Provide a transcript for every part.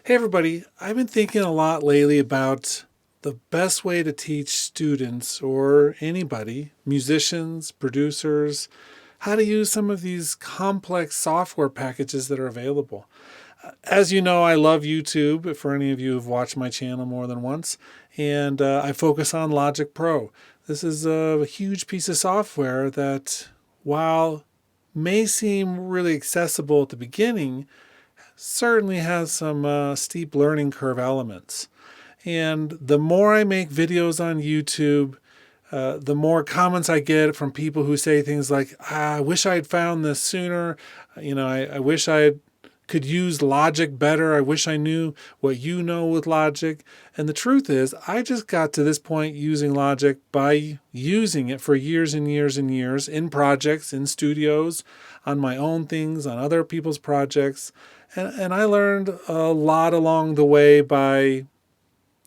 Hey everybody, I've been thinking a lot lately about the best way to teach students or anybody, musicians, producers, how to use some of these complex software packages that are available. As you know, I love YouTube, for any of you who've watched my channel more than once, and I focus on Logic Pro. This is a huge piece of software that, while may seem really accessible at the beginning, certainly has some steep learning curve elements. And the more I make videos on YouTube, the more comments I get from people who say things like, I wish I had found this sooner. I wish I could use Logic better. I wish I knew what you know with Logic. And the truth is, I just got to this point using Logic by using it for years and years and years in projects, in studios, on my own things, on other people's projects. And I learned a lot along the way by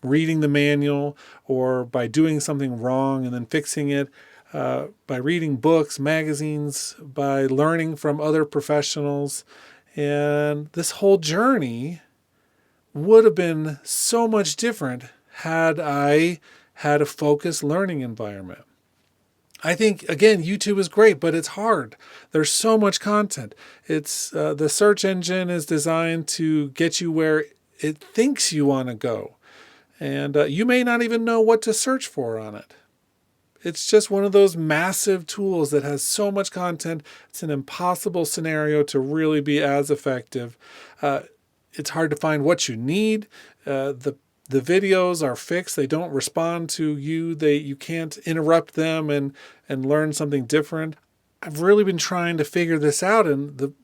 reading the manual or by doing something wrong and then fixing it, by reading books, magazines, by learning from other professionals. And this whole journey would have been so much different had I had a focused learning environment. I think, again, YouTube is great, but it's hard. There's so much content. It's the search engine is designed to get you where it thinks you want to go, and you may not even know what to search for on it. It's just one of those massive tools that has so much content. It's an impossible scenario to really be as effective. Uh, it's hard to find what you need. The videos are fixed. They don't respond to you. You can't interrupt them and learn something different. I've really been trying to figure this out, and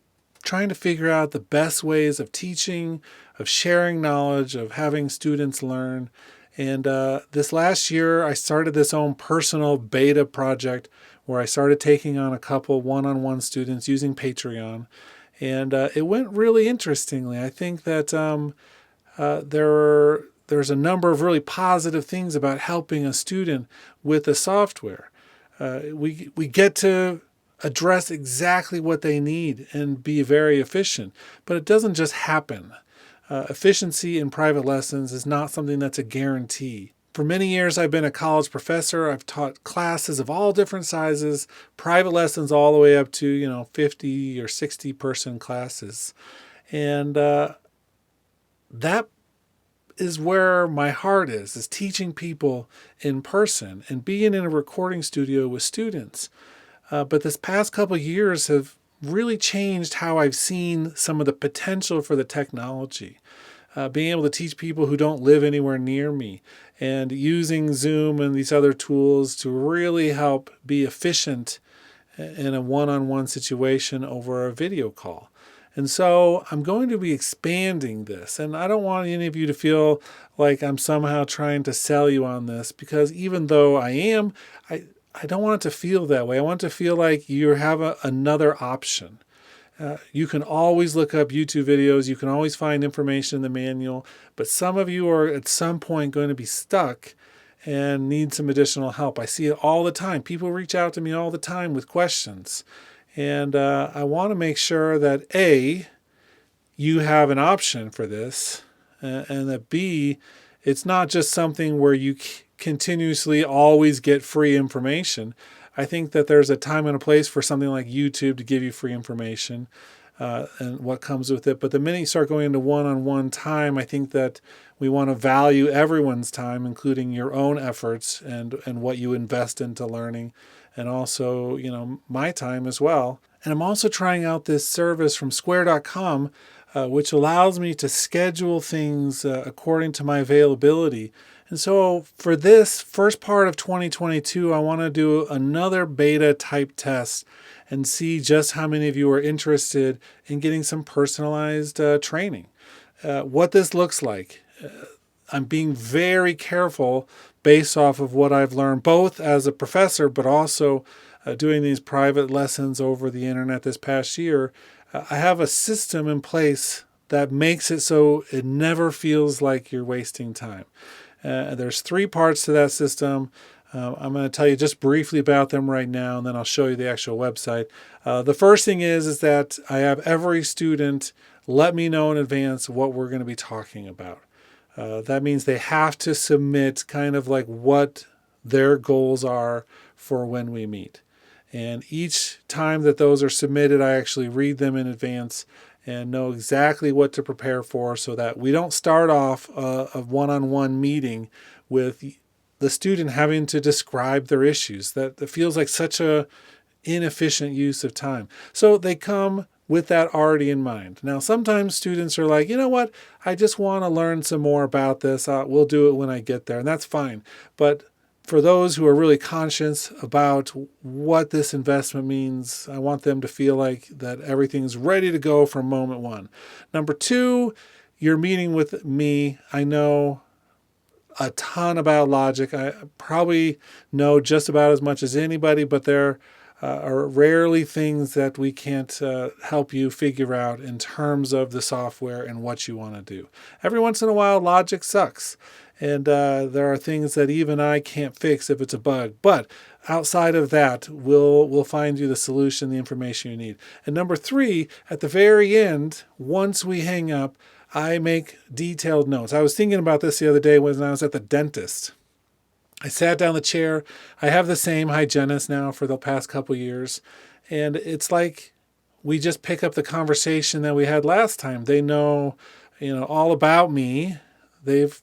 trying to figure out the best ways of teaching, of sharing knowledge, of having students learn. And this last year, I started this own personal beta project where I started taking on a couple one-on-one students using Patreon. And it went really interestingly. I think that there's a number of really positive things about helping a student with the software. We get to address exactly what they need and be very efficient, but it doesn't just happen. Efficiency in private lessons is not something that's a guarantee. For many years, I've been a college professor. I've taught classes of all different sizes, private lessons all the way up to 50 or 60 person classes, and that is where my heart is teaching people in person and being in a recording studio with students. But this past couple of years have really changed how I've seen some of the potential for the technology. Being able to teach people who don't live anywhere near me and using Zoom and these other tools to really help be efficient in a one-on-one situation over a video call. And so I'm going to be expanding this. And I don't want any of you to feel like I'm somehow trying to sell you on this, because even though I am, I don't want it to feel that way. I want it to feel like you have another option. You can always look up YouTube videos. You can always find information in the manual. But some of you are at some point going to be stuck and need some additional help. I see it all the time. People reach out to me all the time with questions. And I want to make sure that A, you have an option for this, and that B, it's not just something where you continuously always get free information. I think that there's a time and a place for something like YouTube to give you free information and what comes with it. But the minute you start going into one-on-one time, I think that we want to value everyone's time, including your own efforts and what you invest into learning, and also, my time as well. And I'm also trying out this service from Square.com, which allows me to schedule things according to my availability. And so for this first part of 2022, I want to do another beta type test and see just how many of you are interested in getting some personalized training. What this looks like. I'm being very careful based off of what I've learned, both as a professor, but also doing these private lessons over the internet this past year. I have a system in place that makes it so it never feels like you're wasting time. There's three parts to that system. I'm going to tell you just briefly about them right now, and then I'll show you the actual website. The first thing is that I have every student let me know in advance what we're going to be talking about. That means they have to submit kind of like what their goals are for when we meet. And each time that those are submitted, I actually read them in advance and know exactly what to prepare for, so that we don't start off a one-on-one meeting with the student having to describe their issues. That feels like such a inefficient use of time. So they come with that already in mind. Now, sometimes students are like, you know what, I just want to learn some more about this. We'll do it when I get there, and that's fine. But for those who are really conscious about what this investment means, I want them to feel like that everything's ready to go from moment one. Number two, you're meeting with me. I know a ton about logic. I probably know just about as much as anybody, but there are rarely things that we can't help you figure out in terms of the software and what you want to do. Every once in a while, logic sucks. And there are things that even I can't fix if it's a bug. But outside of that, we'll find you the solution, the information you need. And number three, at the very end, once we hang up, I make detailed notes. I was thinking about this the other day when I was at the dentist. I sat down in the chair. I have the same hygienist now for the past couple years. And it's like we just pick up the conversation that we had last time. They know, all about me. They've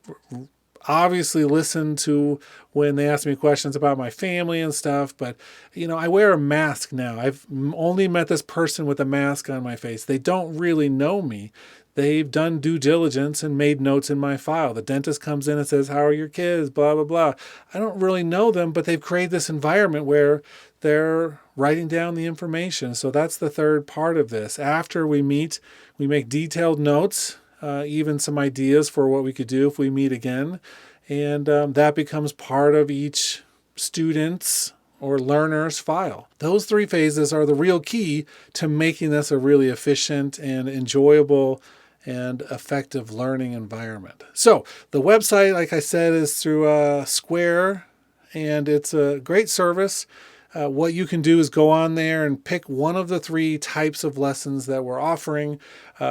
obviously listened to when they ask me questions about my family and stuff. But, I wear a mask now. I've only met this person with a mask on my face. They don't really know me. They've done due diligence and made notes in my file. The dentist comes in and says, how are your kids? Blah, blah, blah. I don't really know them, but they've created this environment where they're writing down the information. So that's the third part of this. After we meet, we make detailed notes, even some ideas for what we could do if we meet again. And that becomes part of each student's or learner's file. Those three phases are the real key to making this a really efficient and enjoyable and effective learning environment. So the website, like I said, is through Square, and it's a great service. What you can do is go on there and pick one of the three types of lessons that we're offering.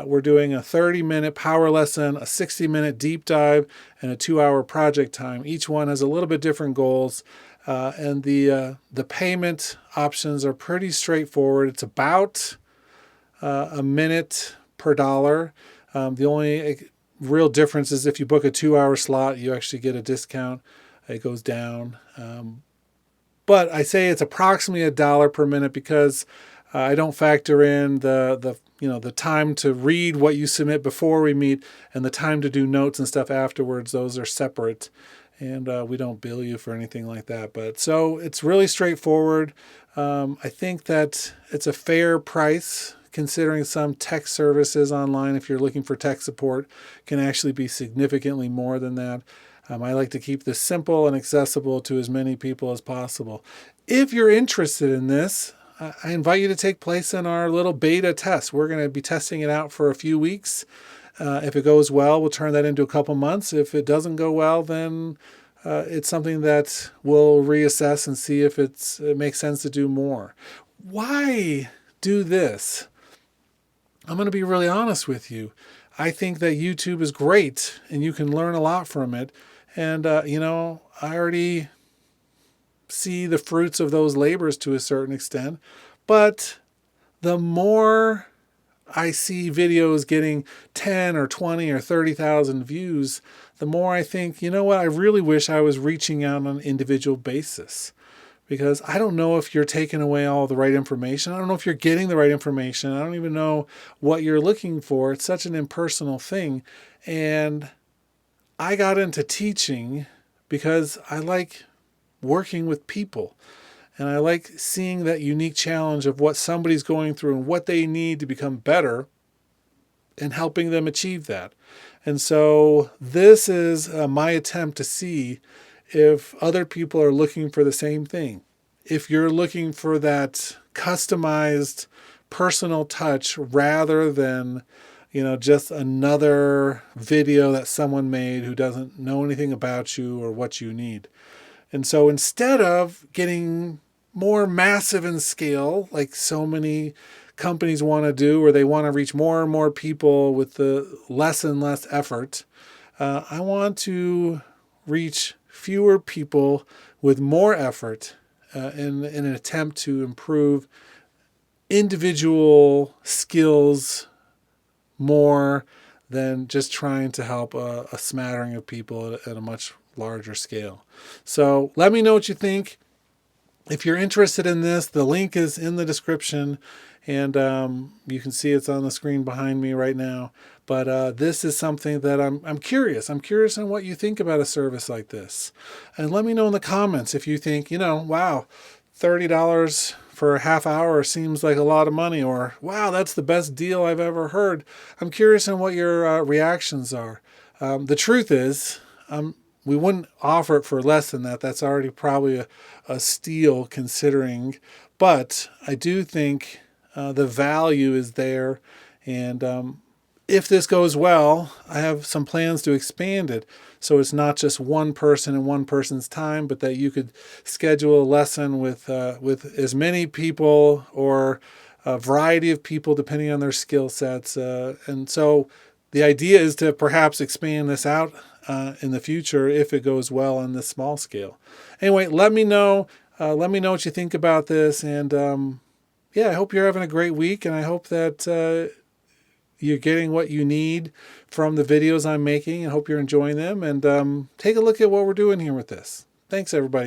We're doing a 30-minute power lesson, a 60-minute deep dive, and a 2-hour project time. Each one has a little bit different goals. And the payment options are pretty straightforward. It's about a minute per dollar. The only real difference is if you book a 2-hour slot, you actually get a discount. It goes down. But I say it's approximately $1 per minute because I don't factor in the time to read what you submit before we meet and the time to do notes and stuff afterwards. Those are separate. And we don't bill you for anything like that. But so it's really straightforward. I think that it's a fair price considering some tech services online, if you're looking for tech support, can actually be significantly more than that. I like to keep this simple and accessible to as many people as possible. If you're interested in this, I invite you to take place in our little beta test. We're going to be testing it out for a few weeks. If it goes well, we'll turn that into a couple months. If it doesn't go well, then it's something that we'll reassess and see if it makes sense to do more. Why do this? I'm going to be really honest with you. I think that YouTube is great and you can learn a lot from it. And, I already see the fruits of those labors to a certain extent. But the more I see videos getting 10 or 20 or 30,000 views, the more I think, I really wish I was reaching out on an individual basis, because I don't know if you're taking away all the right information. I don't know if you're getting the right information. I don't even know what you're looking for. It's such an impersonal thing. And I got into teaching because I like working with people. And I like seeing that unique challenge of what somebody's going through and what they need to become better and helping them achieve that. And so this is my attempt to see if other people are looking for the same thing. If you're looking for that customized personal touch rather than, just another video that someone made who doesn't know anything about you or what you need. And so instead of getting more massive in scale, like so many companies want to do, or they want to reach more and more people with the less and less effort. I want to reach fewer people with more effort in an attempt to improve individual skills more than just trying to help a smattering of people at a much larger scale. So let me know what you think. If you're interested in this, the link is in the description, and you can see it's on the screen behind me right now. But this is something that I'm curious. I'm curious on what you think about a service like this. And let me know in the comments if you think, wow, $30 for a half hour seems like a lot of money, or wow, that's the best deal I've ever heard. I'm curious on what your reactions are. The truth is, we wouldn't offer it for less than that. That's already probably a steal considering. But I do think the value is there. And if this goes well, I have some plans to expand it. So it's not just one person and one person's time, but that you could schedule a lesson with as many people or a variety of people depending on their skill sets. And so the idea is to perhaps expand this out in the future if it goes well on this small scale. Anyway, let me know. Let me know what you think about this. And I hope you're having a great week. And I hope that you're getting what you need from the videos I'm making. I hope you're enjoying them. And take a look at what we're doing here with this. Thanks, everybody.